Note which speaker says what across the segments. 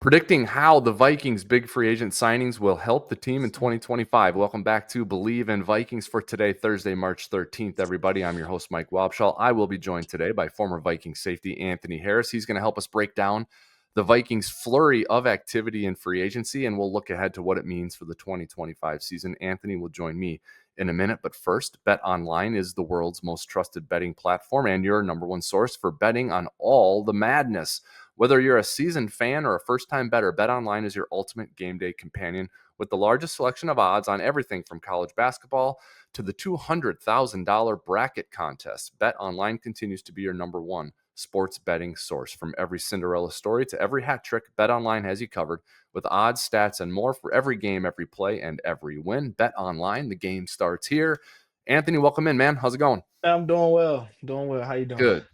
Speaker 1: Predicting how the Vikings' big free agent signings will help the team in 2025. Welcome back to Bleav in Vikings for today, Thursday, March 13th. Everybody, I'm your host, Mike Wobschall. I will be joined today by former Vikings safety Anthony Harris. He's going to help us break down the Vikings' flurry of activity in free agency, and we'll look ahead to what it means for the 2025 season. Anthony will join me in a minute, but first, Bet Online is the world's most trusted betting platform and your number one source for betting on all the madness. Whether you're a seasoned fan or a first-time bettor, BetOnline is your ultimate game day companion with the largest selection of odds on everything from college basketball to the $200,000 bracket contest. BetOnline continues to be your number one sports betting source. From every Cinderella story to every hat trick, BetOnline has you covered with odds, stats, and more for every game, every play, and every win. BetOnline, the game starts here. Anthony, welcome in, man. How's it going?
Speaker 2: I'm doing well. Doing well. How you doing?
Speaker 1: Good.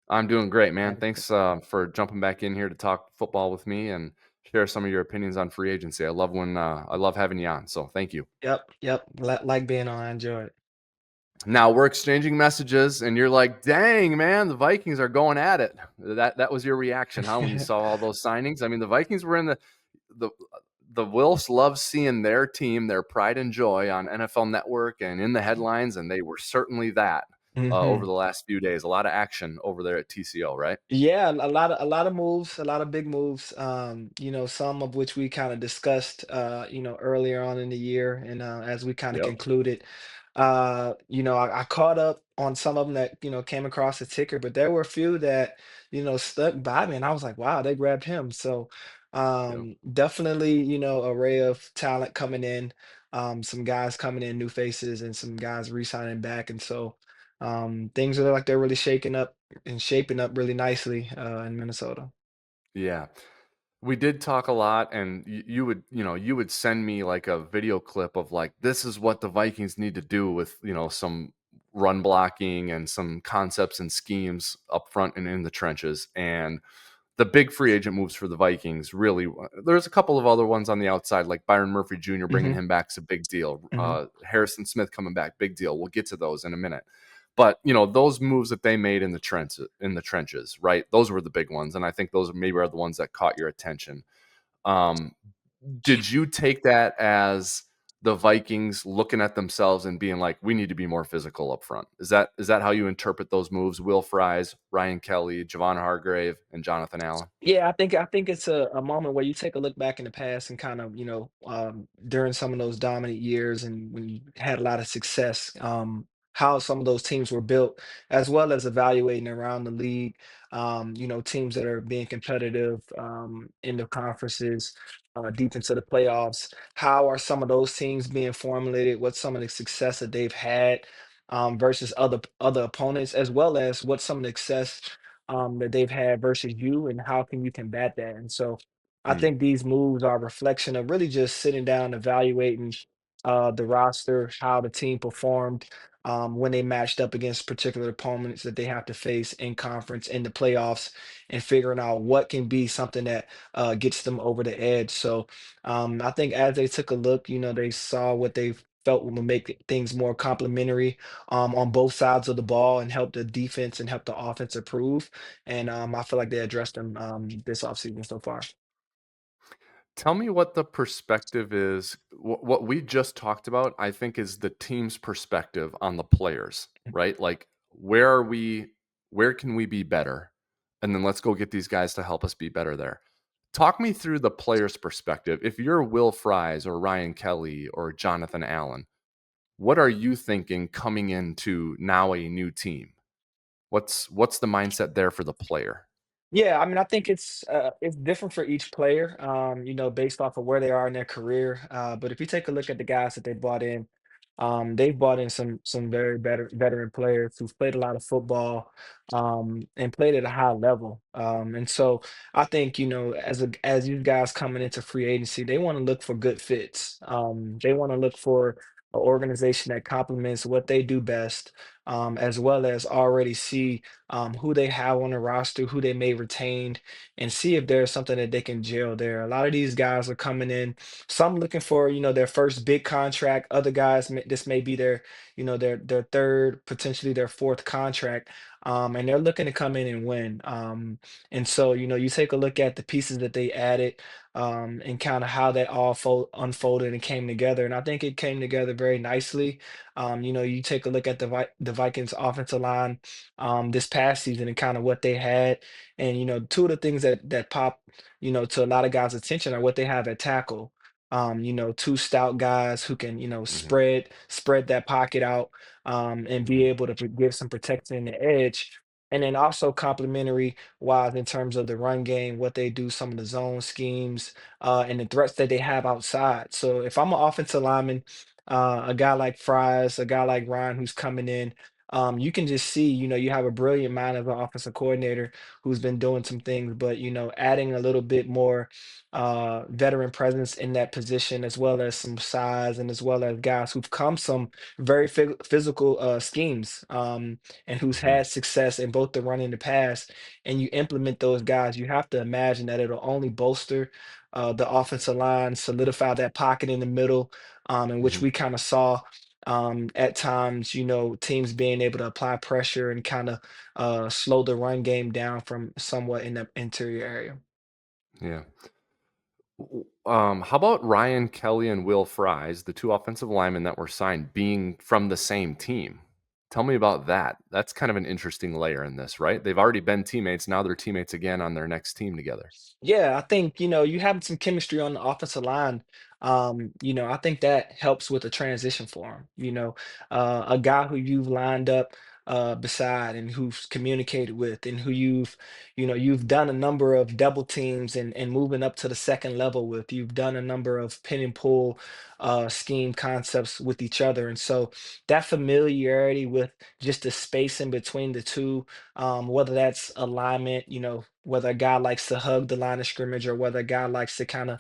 Speaker 1: I'm doing great, man.
Speaker 2: Glad to hear
Speaker 1: Thanks for jumping back in here to talk football with me and share some of your opinions on free agency. I love having you on. So thank you.
Speaker 2: Yep. Like being on. I enjoy it.
Speaker 1: Now we're exchanging messages, and you're like, "Dang, man, the Vikings are going at it." That was your reaction, huh? When you saw all those signings. I mean, the Vikings were in the the Wilfs love seeing their team, their pride and joy on NFL Network and in the headlines, and they were certainly that over
Speaker 2: hmm
Speaker 1: the last few days. A lot of action over there at TCO, right?
Speaker 2: Yeah, a lot of moves, a lot of big moves. Some of which we kind of discussed earlier on in the year and as we kind of
Speaker 1: Yep.
Speaker 2: concluded. I caught up on some of them that, came across the ticker, but there were a few that, stuck by me and I was like, wow, they grabbed him. So
Speaker 1: Yep.
Speaker 2: definitely, array of talent coming in, some guys coming in, new faces, and some guys re-signing back. And so things are like they're really shaking up and shaping up really nicely in Minnesota.
Speaker 1: Yeah. We did talk a lot, and you would send me like a video clip of like, this is what the Vikings need to do with, some run blocking and some concepts and schemes up front and in the trenches. And the big free agent moves for the Vikings really, there's a couple of other ones on the outside, like Byron Murphy Jr. bringing
Speaker 2: hmm
Speaker 1: him back is a big deal.
Speaker 2: hmm
Speaker 1: Harrison Smith coming back, big deal. We'll get to those in a minute. But those moves that they made in the trenches, right? Those were the big ones, and I think those maybe are the ones that caught your attention. Um, did you take that as the Vikings looking at themselves and being like, "We need to be more physical up front"? Is that how you interpret those moves? Will Fries, Ryan Kelly, Javon Hargrave, and Jonathan Allen.
Speaker 2: Yeah, I think it's a moment where you take a look back in the past and kind of, during some of those dominant years and when you had a lot of success, how some of those teams were built, as well as evaluating around the league, teams that are being competitive in the conferences, deep into the playoffs. How are some of those teams being formulated? What's some of the success that they've had versus other opponents, as well as what some of the success that they've had versus you, and how can you combat that? And so I
Speaker 1: Mm,
Speaker 2: think these moves are a reflection of really just sitting down, evaluating the roster, how the team performed when they matched up against particular opponents that they have to face in conference, in the playoffs, and figuring out what can be something that gets them over the edge. So I think as they took a look, they saw what they felt would make things more complementary on both sides of the ball and help the defense and help the offense improve. And I feel like they addressed them this offseason so far.
Speaker 1: Tell me what the perspective is. What we just talked about, I think, is the team's perspective on the players, right? Like, where are we? Where can we be better? And then let's go get these guys to help us be better there. Talk me through the player's perspective. If you're Will Fries or Ryan Kelly or Jonathan Allen, what are you thinking coming into now a new team? What's the mindset there for the player?
Speaker 2: Yeah, I mean, I think it's different for each player, based off of where they are in their career. But if you take a look at the guys that they brought in, they've brought in some very better veteran players who've played a lot of football, and played at a high level. And so I think, as you guys coming into free agency, they want to look for good fits. They want to look for an organization that complements what they do best, as well as already see who they have on the roster, who they may retain, and see if there's something that they can gel there. A lot of these guys are coming in, some looking for, their first big contract. Other guys, this may be their, their third, potentially their fourth contract. And they're looking to come in and win. And so, you take a look at the pieces that they added, and kind of how that all unfolded and came together. And I think it came together very nicely. You take a look at the Vikings offensive line this past season and kind of what they had. And two of the things that pop, to a lot of guys' attention are what they have at tackle. Two stout guys who can,
Speaker 1: Hmm.
Speaker 2: spread that pocket out, and be
Speaker 1: Hmm.
Speaker 2: able to give some protection in the edge. And then also complementary wise in terms of the run game, what they do, some of the zone schemes, and the threats that they have outside. So if I'm an offensive lineman, a guy like Fries, a guy like Ryan who's coming in, you can just see, you have a brilliant mind as an offensive coordinator who's been doing some things, but adding a little bit more veteran presence in that position, as well as some size, and as well as guys who've come some very physical schemes, and who's
Speaker 1: Hmm.
Speaker 2: had success in both the run and the pass, and you implement those guys, you have to imagine that it'll only bolster the offensive line, solidify that pocket in the middle, in which
Speaker 1: Hmm.
Speaker 2: we kind of saw at times, teams being able to apply pressure and kind of slow the run game down from somewhat in the interior area.
Speaker 1: Yeah. How about Ryan Kelly and Will Fries, the two offensive linemen that were signed, being from the same team? Tell me about that. That's kind of an interesting layer in this, right? They've already been teammates. Now they're teammates again on their next team together.
Speaker 2: Yeah, I think, you having some chemistry on the offensive line, I think that helps with the transition for him. A guy who you've lined up beside and who's communicated with and who you've done a number of double teams and moving up to the second level with. You've done a number of pin and pull scheme concepts with each other. And so that familiarity with just the space in between the two, whether that's alignment, whether a guy likes to hug the line of scrimmage or whether a guy likes to kind of,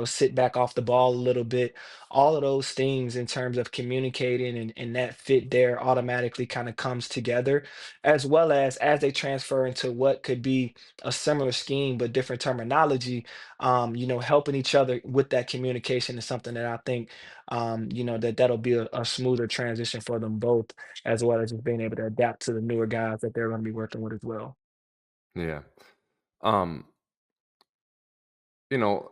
Speaker 2: sit back off the ball a little bit, all of those things in terms of communicating and that fit there automatically kind of comes together, as well as they transfer into what could be a similar scheme but different terminology, helping each other with that communication is something that I think, that'll be a smoother transition for them both, as well as just being able to adapt to the newer guys that they're going to be working with as well.
Speaker 1: Yeah. Um, you know,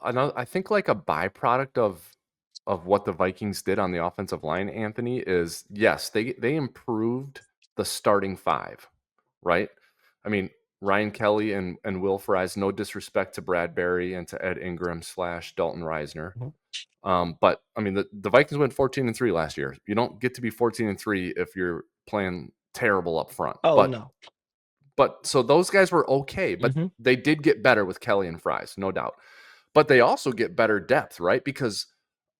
Speaker 1: another I think like a byproduct of what the Vikings did on the offensive line, Anthony, is yes, they improved the starting five, right? I mean, Ryan Kelly and Will Fries, no disrespect to Bradbury and to Ed Ingram slash Dalton Reisner.
Speaker 2: Mhm.
Speaker 1: But I mean, the Vikings went 14-3 last year. You don't get to be 14-3 if you're playing terrible up front.
Speaker 2: Oh, no.
Speaker 1: But so those guys were okay, but
Speaker 2: Mhm,
Speaker 1: they did get better with Kelly and Fries, no doubt. But they also get better depth, right? Because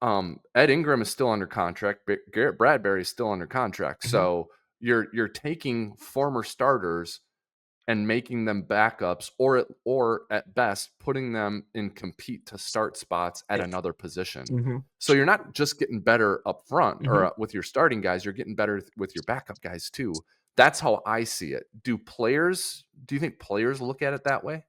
Speaker 1: Ed Ingram is still under contract, Garrett Bradbury is still under contract.
Speaker 2: mhm.
Speaker 1: So you're taking former starters and making them backups, or at best putting them in compete to start spots at
Speaker 2: Eh,
Speaker 1: another position.
Speaker 2: mhm,
Speaker 1: So you're not just getting better up front or
Speaker 2: mhm.
Speaker 1: with your starting guys, you're getting better with your backup guys too. That's how I see it. Do you think players look at it that way?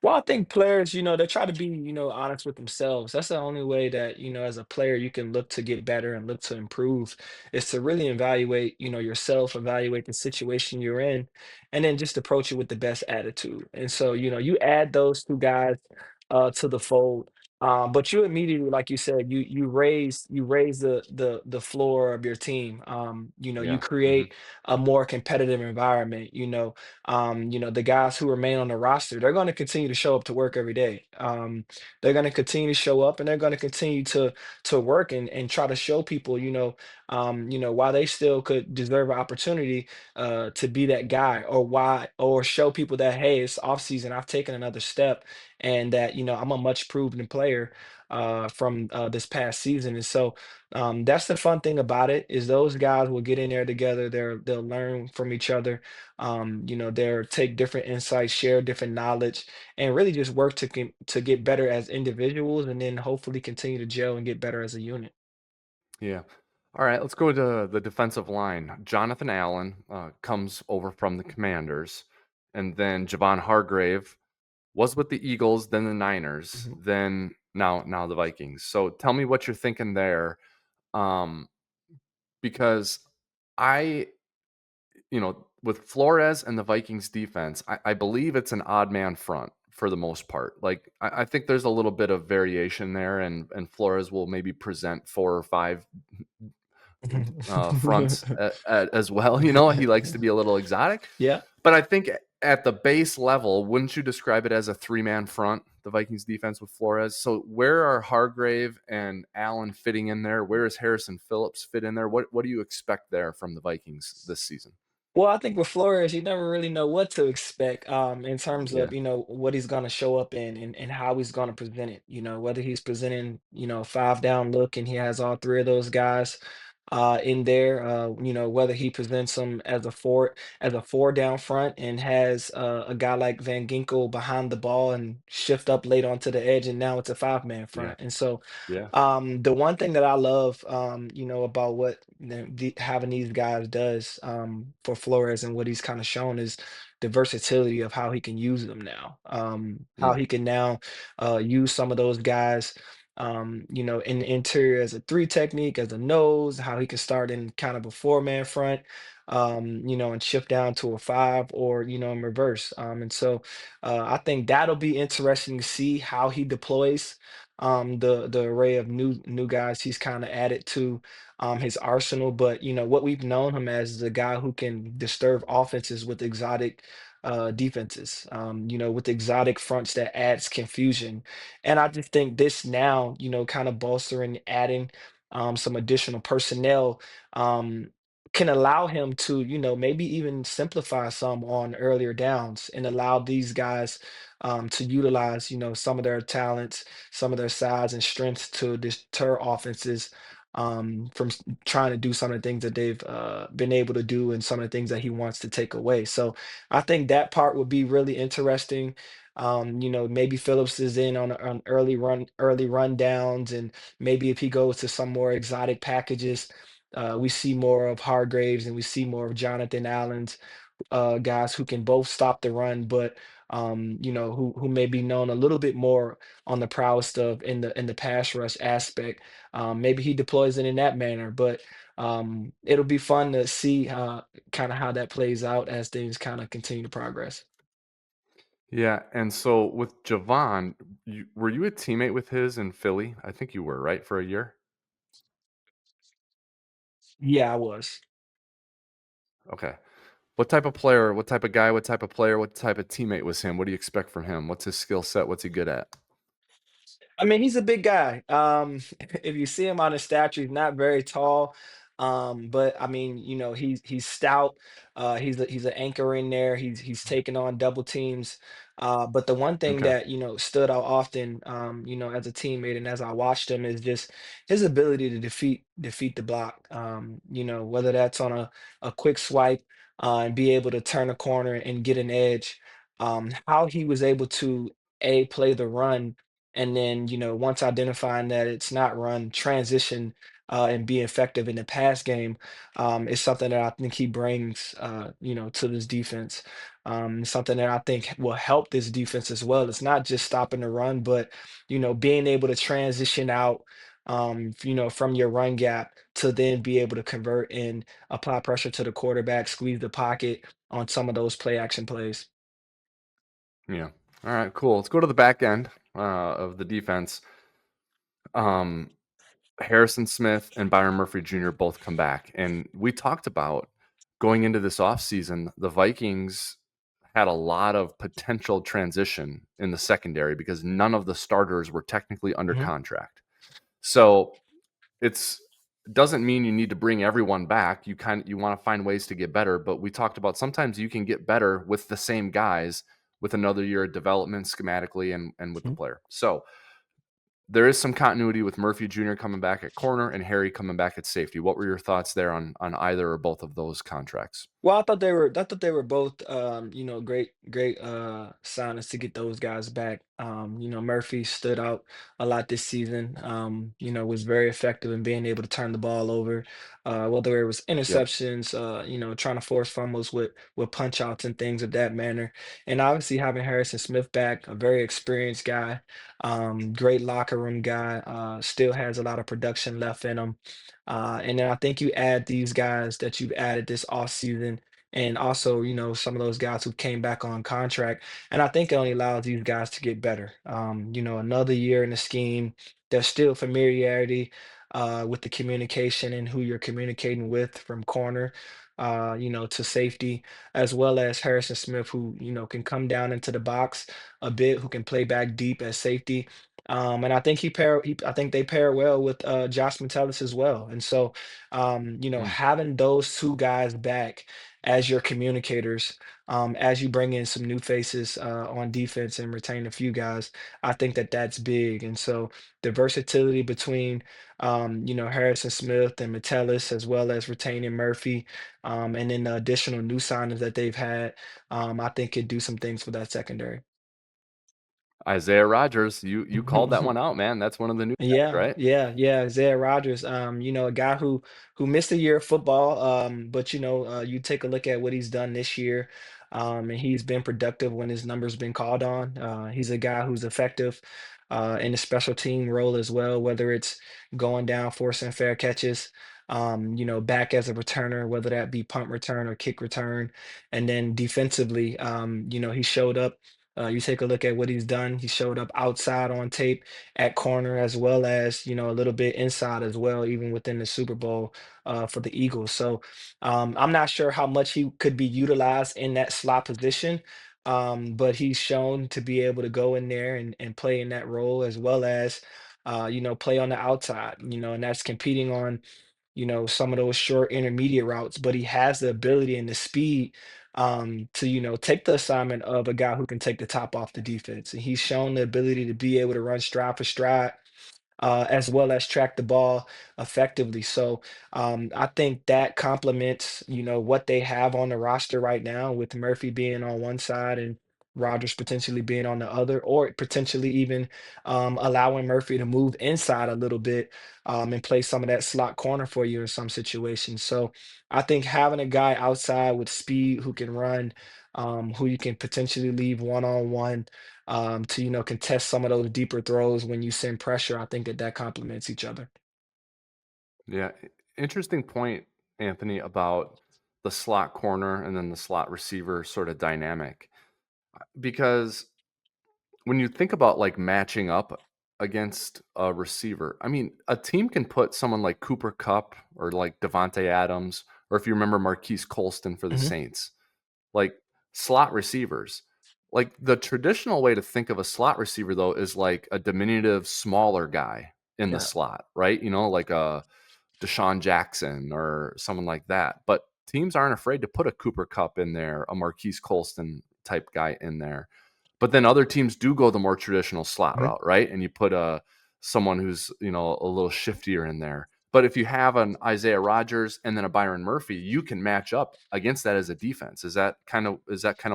Speaker 2: Well, I think players, they try to be, honest with themselves. That's the only way that, as a player, you can look to get better and look to improve is to really evaluate, yourself, evaluate the situation you're in, and then just approach it with the best attitude. And so, you add those two guys to the fold. But you immediately, like you said, you raise the floor of your team. You
Speaker 1: Yeah. Hmm.
Speaker 2: create a more competitive environment. The guys who remain on the roster, they're going to continue to show up to work every day. They're going to continue to show up and they're going to continue to work and try to show people, why they still could deserve an opportunity to be that guy, or show people that, hey, it's off season. I've taken another step and that, I'm a much proven player from this past season. And so that's the fun thing about it is those guys will get in there together. They'll learn from each other, they'll take different insights, share different knowledge, and really just work to get better as individuals, and then hopefully continue to gel and get better as a unit.
Speaker 1: Yeah. All right, let's go to the defensive line. Jonathan Allen comes over from the Commanders, and then Javon Hargrave was with the Eagles, then the Niners,
Speaker 2: Mhm.
Speaker 1: then now the Vikings. So tell me what you're thinking there, um, because I, with Flores and the Vikings defense, I Bleav it's an odd man front for the most part. Like I think there's a little bit of variation there, and Flores will maybe present 4 or 5 fronts as well. He likes to be a little exotic,
Speaker 2: Yeah.
Speaker 1: but I think at the base level, wouldn't you describe it as a 3-man front, the Vikings defense with Flores? So where are Hargrave and Allen fitting in there? Where is Harrison Phillips fit in there? What do you expect there from the Vikings this season?
Speaker 2: Well, I think with Flores, you never really know what to expect in terms
Speaker 1: Yeah,
Speaker 2: of, what he's going to show up in and how he's going to present it. Whether he's presenting, 5 down look and he has all three of those guys in there, whether he presents them as a 4 down front and has a guy like Van Ginkel behind the ball and shift up late onto the edge, and now it's a 5-man
Speaker 1: yeah,
Speaker 2: front. And so
Speaker 1: yeah,
Speaker 2: the one thing that I love, about what having these guys does for Flores and what he's kind of shown is the versatility of how he can use them now. How
Speaker 1: mm,
Speaker 2: he can now use some of those guys, in the interior as a three technique, as a nose, how he can start in kind of a 4-man front, and shift down to a 5 or, in reverse. And so I think that'll be interesting to see how he deploys the array of new guys he's kind of added to his arsenal. But what we've known him as is a guy who can disturb offenses with exotic defenses, with exotic fronts that adds confusion. And I just think this now, kind of bolstering, adding some additional personnel can allow him to, maybe even simplify some on earlier downs and allow these guys to utilize, some of their talents, some of their size and strength to deter offenses from trying to do some of the things that they've been able to do and some of the things that he wants to take away. So I think that part would be really interesting. Maybe Phillips is in on early run downs, and maybe if he goes to some more exotic packages, we see more of Hargraves and we see more of Jonathan Allen's guys who can both stop the run, but who may be known a little bit more on the prowess of in the pass rush aspect. Maybe he deploys it in that manner, but it'll be fun to see kind of how that plays out as things kind of continue to progress.
Speaker 1: yeah. And so with Javon, were you a teammate with his in Philly? I think you were, right, for a year.
Speaker 2: Yeah, I was.
Speaker 1: Okay. What type of player? What type of guy? What type of player? What type of teammate was him? What do you expect from him? What's his skill set? What's he good at?
Speaker 2: I mean, he's a big guy. If you see him on his stature, he's not very tall. But I mean, he's stout. He's an anchor in there. He's taking on double teams. But the one thing
Speaker 1: Okay.
Speaker 2: that stood out often, as a teammate and as I watched him is just his ability to defeat the block. Whether that's on a quick swipe and be able to turn a corner and get an edge. How he was able to play the run and then once identifying that it's not run, transition and be effective in the pass game is something that I think he brings to this defense. Something that I think will help this defense as well. It's not just stopping the run, but being able to transition out from your run gap to then be able to convert and apply pressure to the quarterback, squeeze the pocket on some of those play action plays.
Speaker 1: Yeah. All right. Cool. Let's go to the back end of the defense. Um, Harrison Smith and Byron Murphy Jr. both come back, and we talked about going into this offseason, the Vikings had a lot of potential transition in the secondary because none of the starters were technically under
Speaker 2: Mhm.
Speaker 1: contract. So it's doesn't mean you need to bring everyone back. You want to find ways to get better, but we talked about sometimes you can get better with the same guys with another year of development schematically and with the
Speaker 2: Mhm.
Speaker 1: player. So there is some continuity with Murphy Jr. coming back at corner and Harry coming back at safety. What were your thoughts there on either or both of those contracts?
Speaker 2: Well, I thought they were both great signings to get those guys back. Murphy stood out a lot this season. Was very effective in being able to turn the ball over. Whether it was
Speaker 1: Yep.
Speaker 2: interceptions, trying to force fumbles with punch outs and things of that manner. And obviously having Harrison Smith back, a very experienced guy, great locker room guy, still has a lot of production left in him. And then I think you add these guys that you've added this offseason, and also, some of those guys who came back on contract. And I think it only allows these guys to get better. Another year in the scheme, there's still familiarity with the communication and who you're communicating with from corner. To safety, as well as Harrison Smith, who can come down into the box a bit, who can play back deep as safety. And I think I think they pair well with Josh Metellus as well. And so,
Speaker 1: Mm.
Speaker 2: having those two guys back as your communicators, as you bring in some new faces on defense and retain a few guys, I think that that's big. And so the versatility between, Harrison Smith and Metellus, as well as retaining Murphy, and then the additional new signings that they've had, I think could do some things for that secondary.
Speaker 1: Isaiah Rogers, you called that one out, man. That's one of the new guys,
Speaker 2: Yeah,
Speaker 1: right?
Speaker 2: yeah, yeah. Isaiah Rodgers, a guy who missed a year of football, but you take a look at what he's done this year, and he's been productive when his numbers been called on. He's a guy who's effective in the special team role as well, whether it's going down, forcing fair catches, back as a returner, whether that be punt return or kick return, and then defensively, he showed up. You take a look at what he's done. He showed up outside on tape at corner as well as a little bit inside as well, even within the Super Bowl for the Eagles. So I'm not sure how much he could be utilized in that slot position, but he's shown to be able to go in there and play in that role as well as play on the outside. And that's competing on some of those short intermediate routes, but he has the ability and the speed to, take the assignment of a guy who can take the top off the defense. And he's shown the ability to be able to run stride for stride, as well as track the ball effectively. So I think that complements, what they have on the roster right now, with Murphy being on one side and Rodgers potentially being on the other, or potentially even allowing Murphy to move inside a little bit and play some of that slot corner for you in some situations. So I think having a guy outside with speed who can run, who you can potentially leave one on one, to contest some of those deeper throws when you send pressure. I think that that complements each other.
Speaker 1: Yeah. Interesting point, Anthony, about the slot corner and then the slot receiver sort of dynamic. Because when you think about like matching up against a receiver, I mean, a team can put someone like Cooper Cup or like Devontae Adams, or if you remember Marquise Colston for the
Speaker 2: Hmm.
Speaker 1: Saints, like slot receivers. Like the traditional way to think of a slot receiver though is like a diminutive, smaller guy in the
Speaker 2: Yeah.
Speaker 1: slot, right? Like a Deshaun Jackson or someone like that. But teams aren't afraid to put a Cooper Cup in there, a Marquise Colston type guy in there. But then other teams do go the more traditional slot
Speaker 2: Mhm.
Speaker 1: route, right? And you put someone who's a little shiftier in there. But if you have an Isaiah Rogers and then a Byron Murphy, you can match up against that as a defense. Is that kind of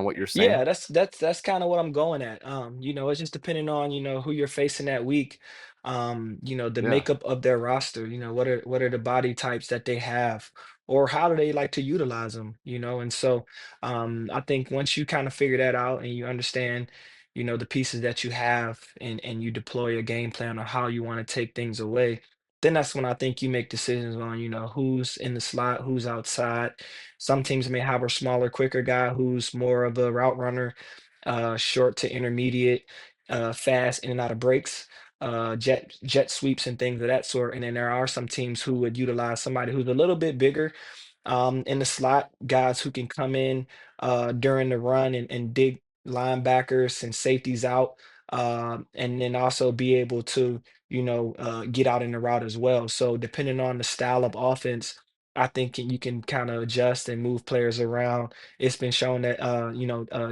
Speaker 1: what you're saying?
Speaker 2: Yeah, that's kind of what I'm going at. It's just depending on, who you're facing that week. The
Speaker 1: Yeah.
Speaker 2: makeup of their roster, what are the body types that they have, or how do they like to utilize them, And so I think once you kind of figure that out and you understand, the pieces that you have, and you deploy a game plan on how you want to take things away, then that's when I think you make decisions on, who's in the slot, who's outside. Some teams may have a smaller, quicker guy who's more of a route runner, short to intermediate, fast in and out of breaks, jet sweeps and things of that sort. And then there are some teams who would utilize somebody who's a little bit bigger in the slot, guys who can come in during the run and dig linebackers and safeties out, and then also be able to, get out in the route as well. So depending on the style of offense, I think you can kind of adjust and move players around. It's been shown that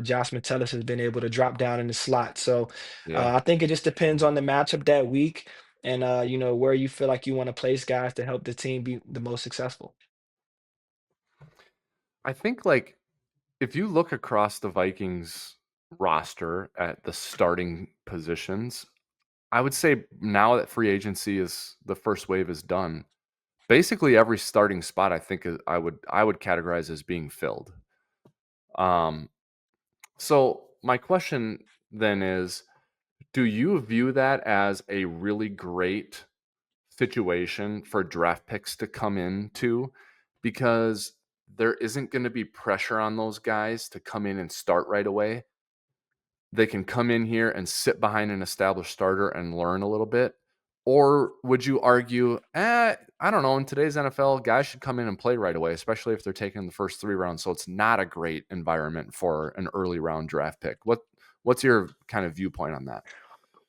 Speaker 2: Josh Metellus has been able to drop down in the slot. So
Speaker 1: Yeah.
Speaker 2: I think it just depends on the matchup that week, and where you feel like you want to place guys to help the team be the most successful.
Speaker 1: I think like if you look across the Vikings roster at the starting positions, I would say now that free agency is the first wave is done, basically every starting spot I think I would categorize as being filled. Um, so my question then is, do you view that as a really great situation for draft picks to come into? Because there isn't going to be pressure on those guys to come in and start right away. They can come in here and sit behind an established starter and learn a little bit? Or would you argue, I don't know, in today's NFL, guys should come in and play right away, especially if they're taking the first 3 rounds. So it's not a great environment for an early round draft pick. What's your kind of viewpoint on that?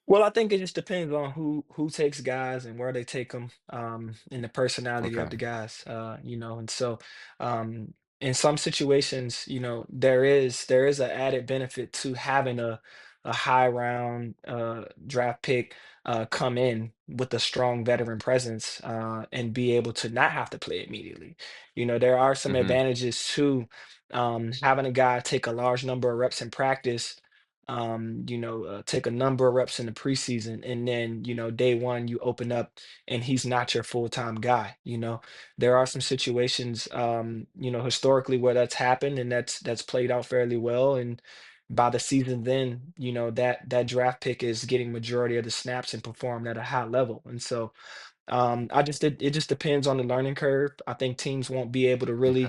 Speaker 2: Well, I think it just depends on who takes guys and where they take them, and the personality of
Speaker 1: Okay.
Speaker 2: the guys, and so in some situations, there is an added benefit to having a high round draft pick come in with a strong veteran presence and be able to not have to play immediately. There are some
Speaker 1: Hmm.
Speaker 2: advantages to having a guy take a large number of reps in practice, take a number of reps in the preseason, and then, day one you open up and he's not your full-time guy. There are some situations, historically where that's happened and that's played out fairly well. And by the season, then, that draft pick is getting majority of the snaps and performed at a high level. And so it just depends on the learning curve. I think teams won't be able to really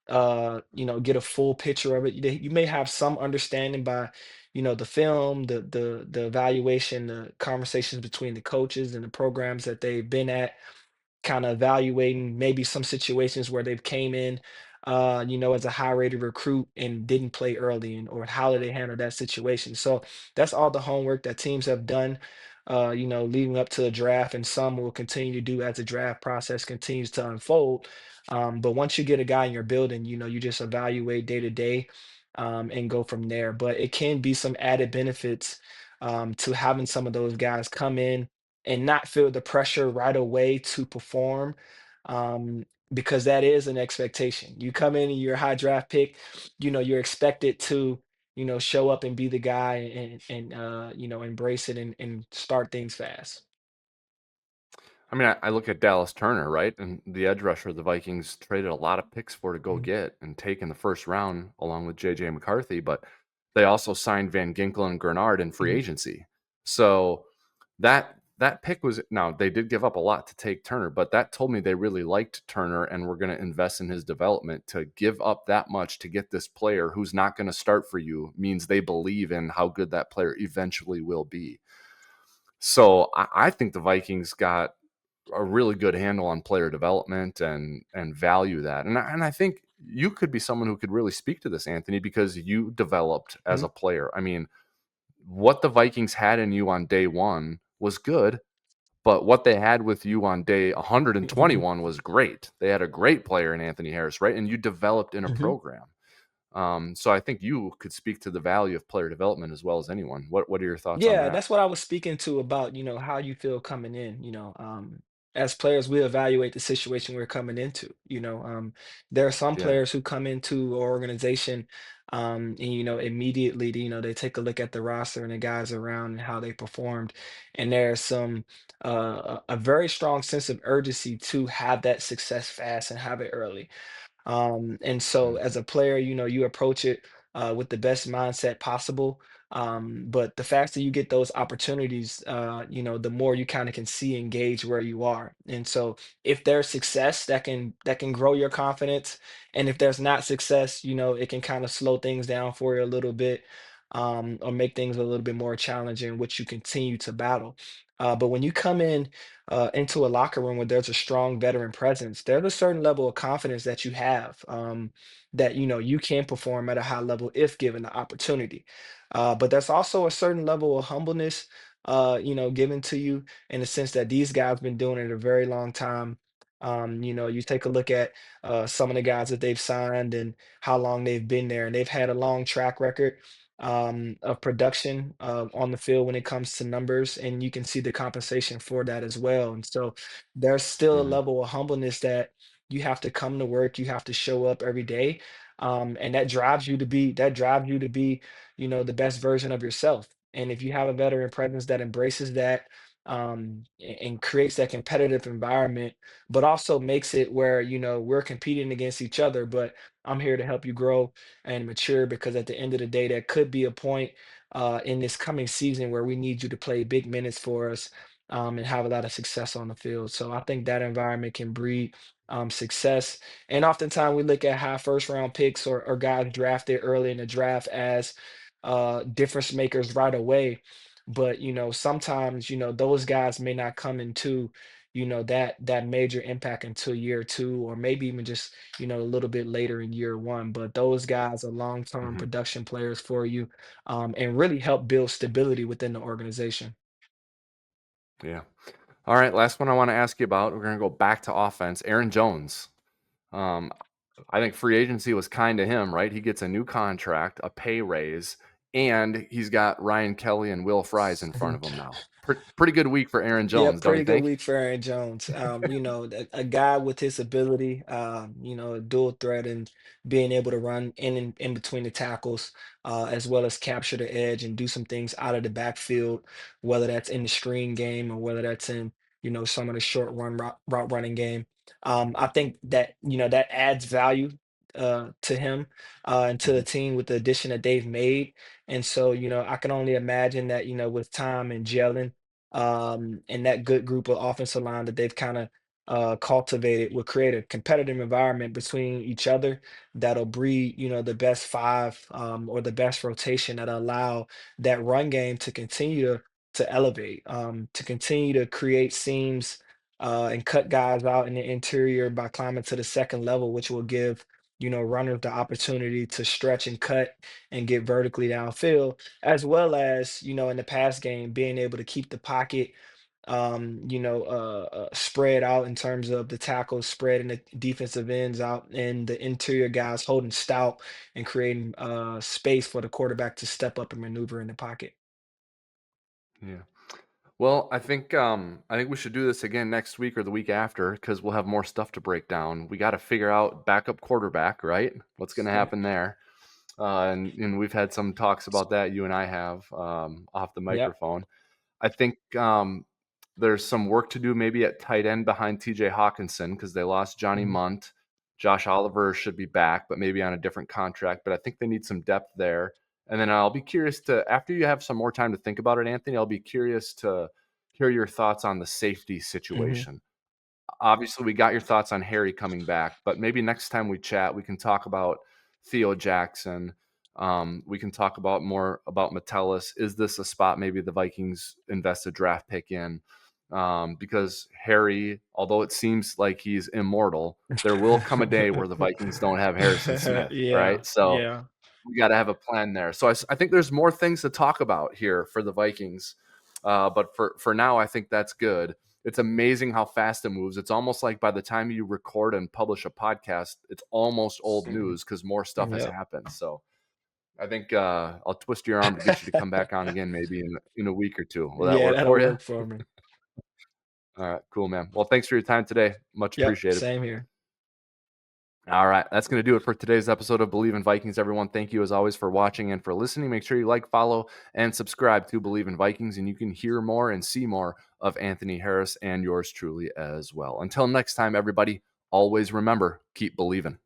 Speaker 1: Okay.
Speaker 2: get a full picture of it. You may have some understanding by, the film, the evaluation, the conversations between the coaches and the programs that they've been at, kind of evaluating maybe some situations where they've came in, as a high rated recruit and didn't play early, and or how do they handle that situation. So that's all the homework that teams have done, leading up to the draft, and some will continue to do as the draft process continues to unfold. But once you get a guy in your building, you just evaluate day to day, and go from there. But it can be some added benefits to having some of those guys come in and not feel the pressure right away to perform, um, because that is an expectation. You come in and you're a high draft pick, you're expected to, show up and be the guy and embrace it and start things fast.
Speaker 1: I mean, I look at Dallas Turner, right? And the edge rusher the Vikings traded a lot of picks for to go
Speaker 2: Mhm,
Speaker 1: get and take in the first round along with JJ McCarthy, but they also signed Van Ginkel and Grenard in free
Speaker 2: mhm,
Speaker 1: agency. So that pick was, now they did give up a lot to take Turner, but that told me they really liked Turner and were going to invest in his development. To give up that much to get this player who's not going to start for you means they Bleav in how good that player eventually will be. So I think the Vikings got a really good handle on player development and value that. And I think you could be someone who could really speak to this, Anthony, because you developed as
Speaker 2: mhm,
Speaker 1: a player. I mean, what the Vikings had in you on day one was good, but what they had with you on day
Speaker 2: mhm,
Speaker 1: 121 was great. They had a great player in Anthony Harris, right? And you developed in a
Speaker 2: mhm.
Speaker 1: program. So I think you could speak to the value of player development as well as anyone. What are your thoughts on
Speaker 2: Yeah,
Speaker 1: that?
Speaker 2: that's what I was speaking to about, how you feel coming in, as players, we evaluate the situation we're coming into. There are some
Speaker 1: Yeah.
Speaker 2: players who come into an organization, and, immediately, they take a look at the roster and the guys around and how they performed. And there's a very strong sense of urgency to have that success fast and have it early. And so as
Speaker 1: Mhm.
Speaker 2: a player, you approach it with the best mindset possible. But the faster you get those opportunities, the more you kind of can see and gauge where you are. And so if there's success, that can grow your confidence. And if there's not success, it can kind of slow things down for you a little bit, or make things a little bit more challenging, which you continue to battle. But when you come in into a locker room where there's a strong veteran presence, there's a certain level of confidence that you have, that you can perform at a high level if given the opportunity. But there's also a certain level of humbleness, given to you in the sense that these guys been doing it a very long time. You take a look at some of the guys that they've signed and how long they've been there, and they've had a long track record of production on the field when it comes to numbers, and you can see the compensation for that as well. And so there's still a
Speaker 1: Mhm.
Speaker 2: level of humbleness that you have to come to work, you have to show up every day. And that drives you to be, the best version of yourself. And if you have a veteran presence that embraces that, and creates that competitive environment, but also makes it where, we're competing against each other, but I'm here to help you grow and mature, because at the end of the day, there could be a point in this coming season where we need you to play big minutes for us, and have a lot of success on the field. So I think that environment can breed success. And oftentimes we look at high first round picks, or guys drafted early in the draft as difference makers right away. But sometimes those guys may not come into that major impact until year two, or maybe even just a little bit later in year one. But those guys are long-term
Speaker 1: Mhm.
Speaker 2: production players for you, and really help build stability within the organization.
Speaker 1: Yeah. All right. Last one I want to ask you about. We're going to go back to offense. Aaron Jones. Um, I think free agency was kind to him, right? He gets a new contract, a pay raise, and he's got Ryan Kelly and Will Fries in front of him now. Pretty good week for Aaron
Speaker 2: Yeah,
Speaker 1: Jones, don't you
Speaker 2: pretty good
Speaker 1: think?
Speaker 2: week for Aaron Jones. A guy with his ability, a dual threat, and being able to run in between the tackles, as well as capture the edge and do some things out of the backfield, whether that's in the screen game or whether that's in, some of the short route running game. I think that, that adds value to him, and to the
Speaker 1: Mhm.
Speaker 2: team with the addition that they've made. And so, I can only imagine that, with time and gelling, and that good group of offensive line that they've kind of cultivated, will create a competitive environment between each other that'll breed, the best five, or the best rotation that allow that run game to continue to elevate, to continue to create seams, and cut guys out in the interior by climbing to the second level, which will give, runners the opportunity to stretch and cut and get vertically downfield, as well as, in the pass game, being able to keep the pocket, spread out in terms of the tackles, spreading the defensive ends out, and the interior guys holding stout and creating space for the quarterback to step up and maneuver in the pocket.
Speaker 1: Yeah. Well, I think we should do this again next week or the week after because we'll have more stuff to break down. We got to figure out backup quarterback, right? What's going to
Speaker 2: Yeah.
Speaker 1: happen there? And we've had some talks about that. You and I have off the
Speaker 2: Yep.
Speaker 1: microphone. I think there's some work to do maybe at tight end behind TJ Hawkinson because they lost Johnny
Speaker 2: Mhm.
Speaker 1: Munt. Josh Oliver should be back, but maybe on a different contract. But I think they need some depth there. And then I'll be curious to, after you have some more time to think about it, Anthony, I'll be curious to hear your thoughts on the safety
Speaker 2: Mhm.
Speaker 1: situation. Obviously, we got your thoughts on Harry coming back, but maybe next time we chat, we can talk about Theo Jackson. We can talk about more about Metellus. Is this a spot maybe the Vikings invest a draft pick in? Because Harry, although it seems like he's immortal, there will come a day where the Vikings don't have Harrison Smith,
Speaker 2: Yeah.
Speaker 1: right? So
Speaker 2: Yeah.
Speaker 1: we got to have a plan there. So I think there's more things to talk about here for the Vikings, but for now, I think that's good. It's amazing how fast it moves. It's almost like by the time you record and publish a podcast, it's almost old
Speaker 2: Mhm.
Speaker 1: news because more stuff has
Speaker 2: Yep.
Speaker 1: happened. So I think I'll twist your arm to get you to come back on again, maybe in a week or two. Will that
Speaker 2: Yeah,
Speaker 1: work
Speaker 2: that'll
Speaker 1: for you?
Speaker 2: work for me.
Speaker 1: All right, cool, man. Well, thanks for your time today. Much
Speaker 2: Yep.
Speaker 1: appreciated.
Speaker 2: Same here.
Speaker 1: All right, that's going to do it for today's episode of Bleav in Vikings, everyone. Thank you, as always, for watching and for listening. Make sure you like, follow, and subscribe to Bleav in Vikings, and you can hear more and see more of Anthony Harris and yours truly as well. Until next time, everybody, always remember, keep believing.